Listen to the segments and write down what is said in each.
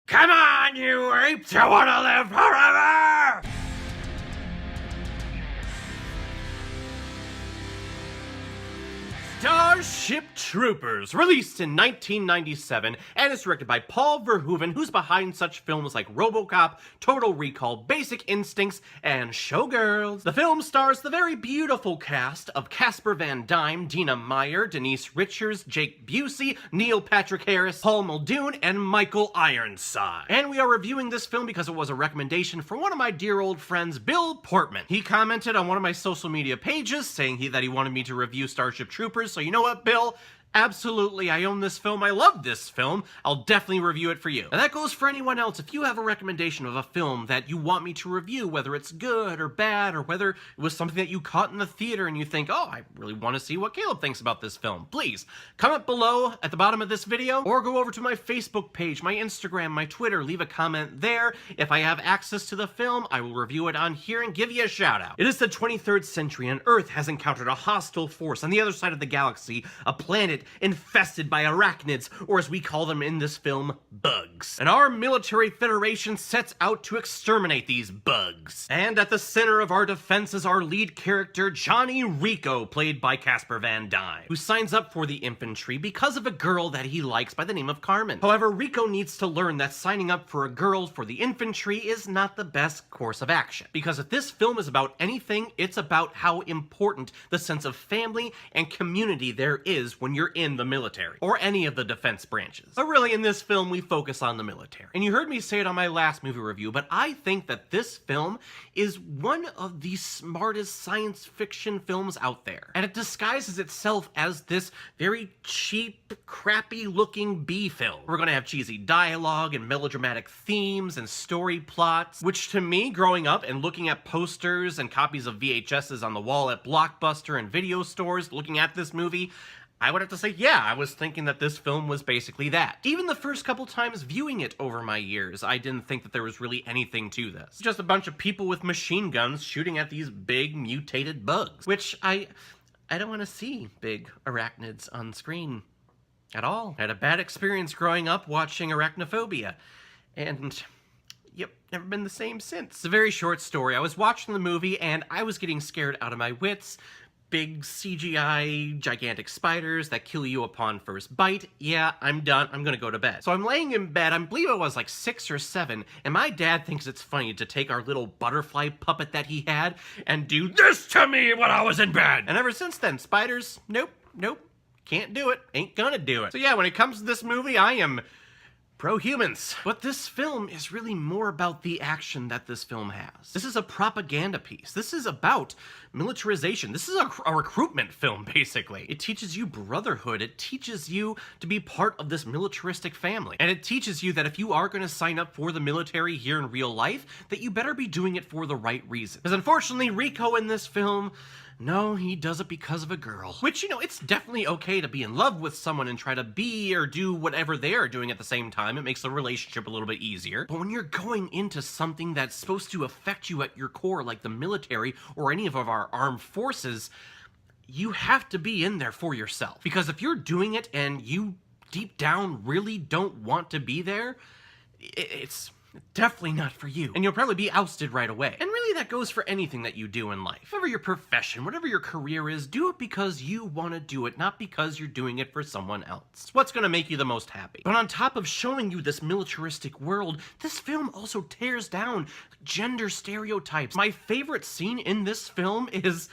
Come on, you apes! You want to live forever! Starship Troopers, released in 1997, and is directed by Paul Verhoeven, who's behind such films like RoboCop, Total Recall, Basic Instincts, and Showgirls. The film stars the very beautiful cast of Casper Van Dien, Dina Meyer, Denise Richards, Jake Busey, Neil Patrick Harris, Paul Muldoon, and Michael Ironside. And we are reviewing this film because it was a recommendation from one of my dear old friends, Bill Portman. He commented on one of my social media pages saying that he wanted me to review Starship Troopers. So you know what, Bill? Absolutely, I own this film, I love this film, I'll definitely review it for you. And that goes for anyone else. If you have a recommendation of a film that you want me to review, whether it's good or bad, or whether it was something that you caught in the theater and you think, oh, I really want to see what Caleb thinks about this film, please comment below at the bottom of this video, or go over to my Facebook page, my Instagram, my Twitter, leave a comment there. If I have access to the film, I will review it on here and give you a shout out. It is the 23rd century and Earth has encountered a hostile force on the other side of the galaxy, a planet infested by arachnids, or as we call them in this film, bugs. And our military federation sets out to exterminate these bugs. And at the center of our defense is our lead character, Johnny Rico, played by Casper Van Dien, who signs up for the infantry because of a girl that he likes by the name of Carmen. However, Rico needs to learn that signing up for a girl for the infantry is not the best course of action. Because if this film is about anything, it's about how important the sense of family and community there is when you're in the military, or any of the defense branches. But really, in this film, we focus on the military. And you heard me say it on my last movie review, but I think that this film is one of the smartest science fiction films out there. And it disguises itself as this very cheap, crappy-looking B film. We're gonna have cheesy dialogue and melodramatic themes and story plots, which to me, growing up and looking at posters and copies of VHSs on the wall at Blockbuster and video stores, looking at this movie, I would have to say, yeah, I was thinking that this film was basically that. Even the first couple times viewing it over my years, I didn't think that there was really anything to this. Just a bunch of people with machine guns shooting at these big mutated bugs, which I don't want to see big arachnids on screen at all. I had a bad experience growing up watching Arachnophobia, and yep, never been the same since. It's a very short story. I was watching the movie and I was getting scared out of my wits. Big CGI, gigantic spiders that kill you upon first bite. Yeah, I'm done. I'm gonna go to bed. So I'm laying in bed, I believe I was like 6 or 7, and my dad thinks it's funny to take our little butterfly puppet that he had and do this to me when I was in bed. And ever since then, spiders, nope, can't do it, ain't gonna do it. So yeah, when it comes to this movie, I am pro-humans. But this film is really more about the action that this film has. This is a propaganda piece. This is about militarization. This is a recruitment film, basically. It teaches you brotherhood. It teaches you to be part of this militaristic family. And it teaches you that if you are going to sign up for the military here in real life, that you better be doing it for the right reason. Because unfortunately, Rico in this film, no, he does it because of a girl. Which, you know, it's definitely okay to be in love with someone and try to be or do whatever they are doing at the same time. It makes the relationship a little bit easier. But when you're going into something that's supposed to affect you at your core, like the military or any of our armed forces, you have to be in there for yourself. Because if you're doing it and you deep down really don't want to be there, it's definitely not for you. And you'll probably be ousted right away. And really that goes for anything that you do in life. Whatever your profession, whatever your career is, do it because you want to do it, not because you're doing it for someone else. It's what's going to make you the most happy. But on top of showing you this militaristic world, this film also tears down gender stereotypes. My favorite scene in this film is,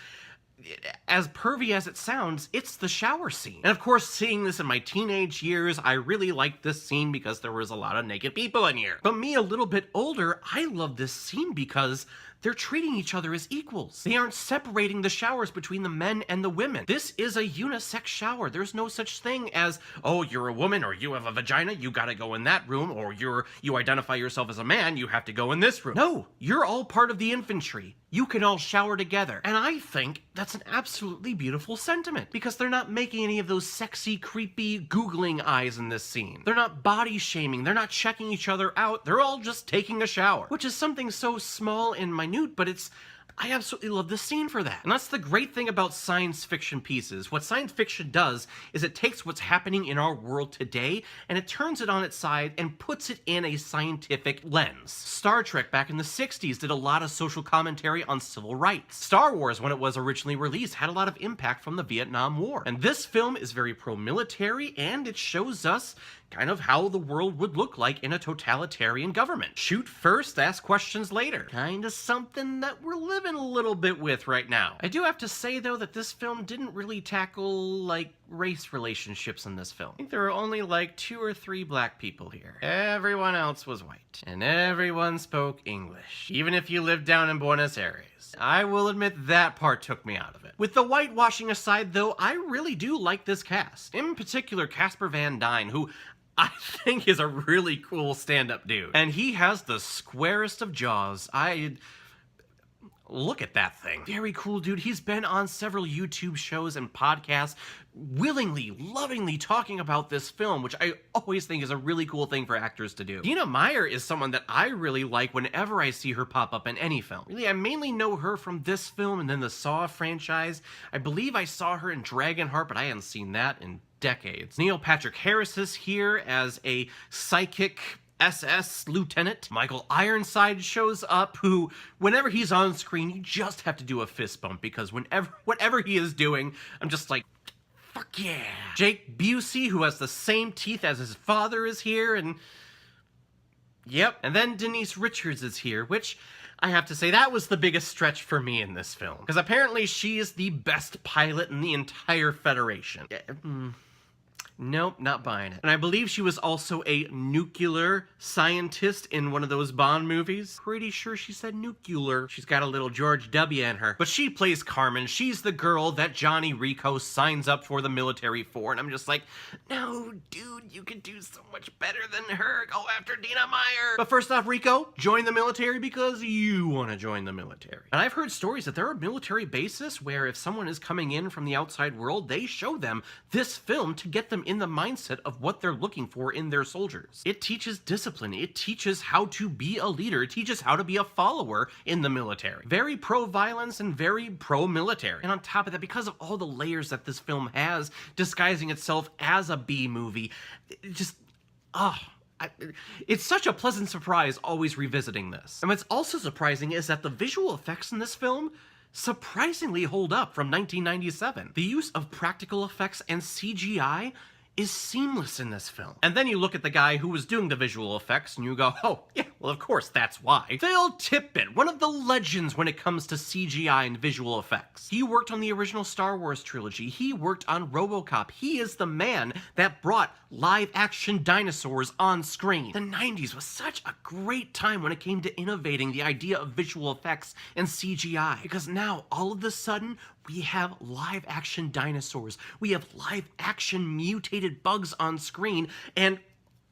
as pervy as it sounds, it's the shower scene. And of course, seeing this in my teenage years, I really liked this scene because there was a lot of naked people in here. But me, a little bit older, I love this scene because they're treating each other as equals. They aren't separating the showers between the men and the women. This is a unisex shower. There's no such thing as, oh, you're a woman or you have a vagina, you gotta go in that room, or you identify yourself as a man, you have to go in this room. No, you're all part of the infantry. You can all shower together. And I think that's an absolutely beautiful sentiment because they're not making any of those sexy, creepy, googling eyes in this scene. They're not body shaming. They're not checking each other out. They're all just taking a shower, which is something so small and minute, but it's I absolutely love this scene for that. And that's the great thing about science fiction pieces. What science fiction does is it takes what's happening in our world today and it turns it on its side and puts it in a scientific lens. Star Trek back in the 60s did a lot of social commentary on civil rights. Star Wars, when it was originally released, had a lot of impact from the Vietnam War. And this film is very pro-military and it shows us kind of how the world would look like in a totalitarian government. Shoot first, ask questions later. Kinda something that we're living a little bit with right now. I do have to say though that this film didn't really tackle like race relationships in this film. I think there were only like 2 or 3 black people here. Everyone else was white. And everyone spoke English. Even if you lived down in Buenos Aires. I will admit that part took me out of it. With the whitewashing aside though, I really do like this cast. In particular, Casper Van Dien, who I think is a really cool stand-up dude. And he has the squarest of jaws. Look at that thing. Very cool dude. He's been on several YouTube shows and podcasts, willingly, lovingly talking about this film, which I always think is a really cool thing for actors to do. Dina Meyer is someone that I really like whenever I see her pop up in any film. Really, I mainly know her from this film and then the Saw franchise. I believe I saw her in Dragonheart, but I hadn't seen that in decades. Neil Patrick Harris is here as a psychic SS lieutenant. Michael Ironside shows up, who, whenever he's on screen, you just have to do a fist bump, because whatever he is doing, I'm just like, fuck yeah. Jake Busey, who has the same teeth as his father, is here, and yep. And then Denise Richards is here, which I have to say, that was the biggest stretch for me in this film. Because apparently she is the best pilot in the entire Federation. Nope, not buying it. And I believe she was also a nuclear scientist in one of those Bond movies. Pretty sure she said nuclear. She's got a little George W. in her. But she plays Carmen. She's the girl that Johnny Rico signs up for the military for. And I'm just like, no, dude, you can do so much better than her. Go after Dina Meyer. But first off, Rico, join the military because you want to join the military. And I've heard stories that there are military bases where if someone is coming in from the outside world, they show them this film to get them in the mindset of what they're looking for in their soldiers. It teaches discipline. It teaches how to be a leader. It teaches how to be a follower in the military. Very pro-violence and very pro-military. And on top of that, because of all the layers that this film has, disguising itself as a B movie, it's such a pleasant surprise always revisiting this. And what's also surprising is that the visual effects in this film surprisingly hold up from 1997. The use of practical effects and CGI is seamless in this film. And then you look at the guy who was doing the visual effects and you go, oh, yeah, well, of course, that's why. Phil Tippett, one of the legends when it comes to CGI and visual effects. He worked on the original Star Wars trilogy. He worked on RoboCop. He is the man that brought live-action dinosaurs on screen. The 90s was such a great time when it came to innovating the idea of visual effects and CGI. Because now, all of a sudden, we have live-action dinosaurs. We have live-action mutated bugs on screen, and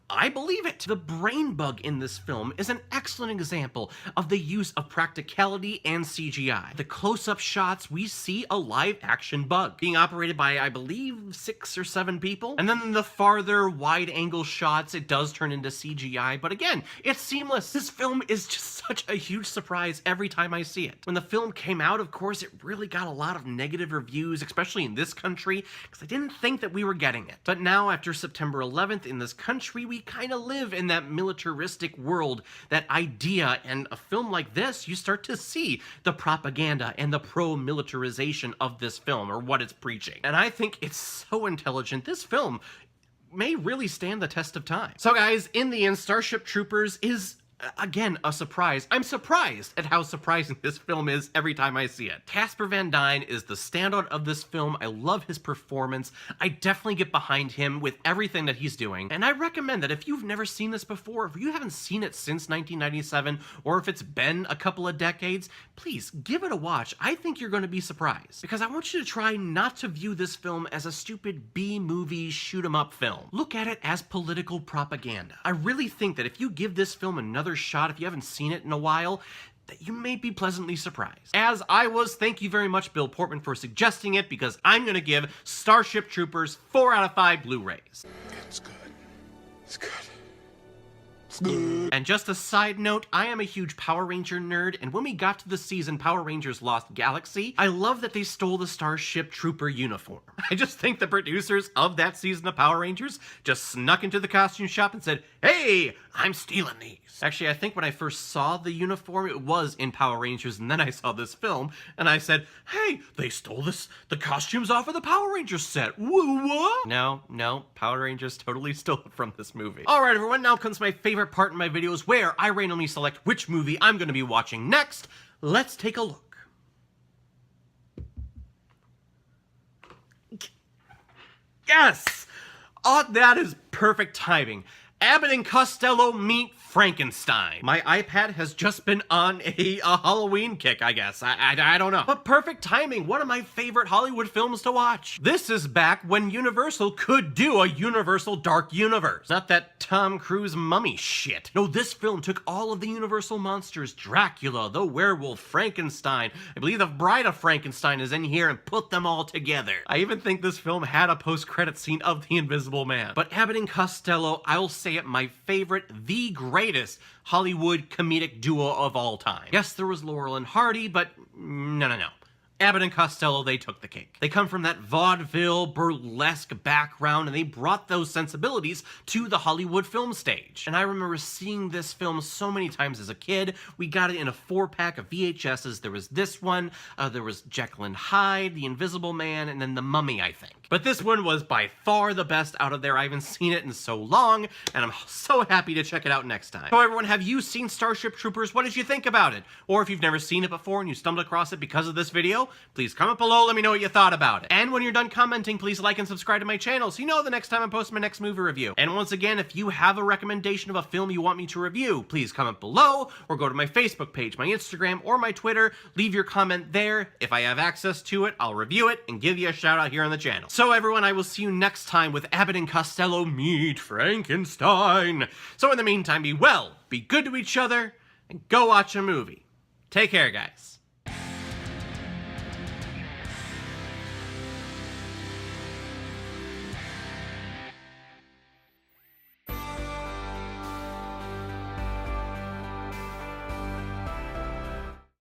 I believe it. The brain bug in this film is an excellent example of the use of practicality and CGI. The close-up shots, we see a live-action bug being operated by, I believe, 6 or 7 people. And then in the farther wide-angle shots, it does turn into CGI, but again, it's seamless. This film is just such a huge surprise every time I see it. When the film came out, of course, it really got a lot of negative reviews, especially in this country, because I didn't think that we were getting it. But now, after September 11th, in this country, we kind of live in that militaristic world, that idea, and a film like this, you start to see the propaganda and the pro-militarization of this film, or what it's preaching. And I think it's so intelligent. This film may really stand the test of time. So guys, in the end, Starship Troopers is, again, a surprise. I'm surprised at how surprising this film is every time I see it. Casper Van Dien is the standout of this film. I love his performance. I definitely get behind him with everything that he's doing. And I recommend that if you've never seen this before, if you haven't seen it since 1997, or if it's been a couple of decades, please give it a watch. I think you're going to be surprised. Because I want you to try not to view this film as a stupid B-movie shoot-'em-up film. Look at it as political propaganda. I really think that if you give this film another shot, if you haven't seen it in a while, that you may be pleasantly surprised. As I was, thank you very much, Bill Portman, for suggesting it, because I'm gonna give Starship Troopers 4 out of 5 Blu-rays. It's good. It's good. And just a side note, I am a huge Power Ranger nerd, and when we got to the season Power Rangers Lost Galaxy, I love that they stole the Starship Trooper uniform. I just think the producers of that season of Power Rangers just snuck into the costume shop and said, "Hey, I'm stealing these." Actually, I think when I first saw the uniform, it was in Power Rangers, and then I saw this film, and I said, "Hey, they stole the costumes off of the Power Rangers set. What?" No, Power Rangers totally stole it from this movie. Alright everyone, now comes my favorite part in my videos where I randomly select which movie I'm going to be watching next. Let's take a look. Yes! Oh, that is perfect timing. Abbott and Costello meet Frankenstein. My iPad has just been on a Halloween kick, I guess. I don't know. But perfect timing. One of my favorite Hollywood films to watch. This is back when Universal could do a Universal Dark Universe. Not that Tom Cruise mummy shit. No, this film took all of the Universal monsters, Dracula, the werewolf, Frankenstein. I believe the Bride of Frankenstein is in here, and put them all together. I even think this film had a post-credit scene of the Invisible Man. But Abbott and Costello, I will say it, my favorite, the greatest Hollywood comedic duo of all time. Yes, there was Laurel and Hardy, but no. Abbott and Costello, they took the cake. They come from that vaudeville, burlesque background, and they brought those sensibilities to the Hollywood film stage. And I remember seeing this film so many times as a kid. We got it in a 4-pack of VHSs. There was this one, there was Jekyll and Hyde, The Invisible Man, and then The Mummy, I think. But this one was by far the best out of there. I haven't seen it in so long, and I'm so happy to check it out next time. So everyone, have you seen Starship Troopers? What did you think about it? Or if you've never seen it before and you stumbled across it because of this video, please comment below, let me know what you thought about it. And when you're done commenting, please like and subscribe to my channel so you know the next time I post my next movie review. And once again, if you have a recommendation of a film you want me to review, please comment below, or go to my Facebook page, my Instagram, or my Twitter. Leave your comment there. If I have access to it, I'll review it and give you a shout out here on the channel. So everyone, I will see you next time with Abbott and Costello meet Frankenstein. So in the meantime, be well, be good to each other, and go watch a movie. Take care, guys.